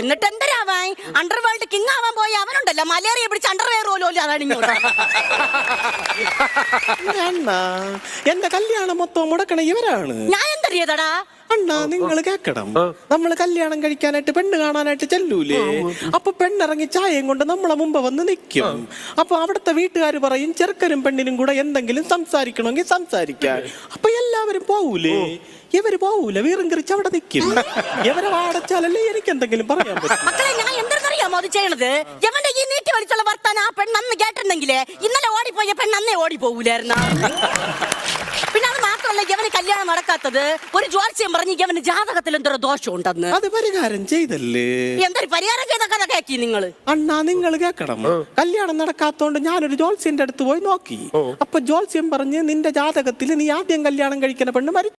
എന്നിട്ട് എന്തരാവാൻ underworld king ആവാൻ പോയ അവനുണ്ടല്ലോ മലേറിയ പിടിച്ച് അണ്ടർവെയർ പോലും അതാണ് ഇങ്ങോട്ട്. അണ്ണാ എന്റെ കല്യാണം മൊത്തം മുടക്കണ ഇവരാണ്. ഞാൻ എന്തറിയതടാ അണ്ണാ നിങ്ങൾ കേക്കണം, നമ്മള് കല്യാണം കഴിക്കാനായിട്ട് പെണ്ണ് കാണാനായിട്ട് ചെല്ലൂലേ, അപ്പൊ പെണ്ണിറങ്ങി ചായയും കൊണ്ട് നമ്മളെ മുമ്പ് വന്ന് നിൽക്കും. അപ്പൊ അവിടുത്തെ വീട്ടുകാർ പറയും ചെറുക്കനും പെണ്ണിനും കൂടെ എന്തെങ്കിലും സംസാരിക്കണമെങ്കിൽ സംസാരിക്കാൻ. അപ്പൊ എല്ലാവരും പോവൂലേ? ഇവര് പോവൂല, വീറും കറിച്ച് അവിടെ നിൽക്കും. ഇവരെ വാടച്ചാലല്ലേ എനിക്ക് എന്തെങ്കിലും പറയാൻ പറ്റും. മക്കളെ ഞാൻ എന്തെന്നറിയാമോ അത് ചെയ്യണത്? എവന്റെ ഈ നീട്ടി വലിച്ചുള്ള വർത്താനം ആ പെണ്ണ് അന്ന് കേട്ടിട്ടുണ്ടെങ്കിലേ ഇന്നലെ ഓടിപ്പോയ പെണ്ണ് അന്നേ ഓടിപ്പോകൂലായിരുന്ന. പിന്നെ അത് മാത്രമല്ല, ഇവന് കല്യാണം നടക്കാത്തത് ഒരു ജ്യോത്സ്യം പറഞ്ഞ് ഇവന് ജാതകത്തിൽ എന്തോ ദോഷം ഉണ്ടെന്ന്. അത് പരിഹാരം ചെയ്തല്ലേ? എന്തൊരു പരിഹാരം ചെയ്ത കഥ കേക്കി നിങ്ങള്. അണ്ണാ നിങ്ങൾ കേക്കണം, കല്യാണം നടക്കാത്തോണ്ട് ഞാനൊരു ജോത്സ്യന്റെ അടുത്ത് പോയി നോക്കി. അപ്പൊ ജോത്സ്യം പറഞ്ഞ് നിന്റെ ജാതകത്തിൽ നീ ആദ്യം കല്യാണം കഴിക്കുന്ന പെണ്ണ്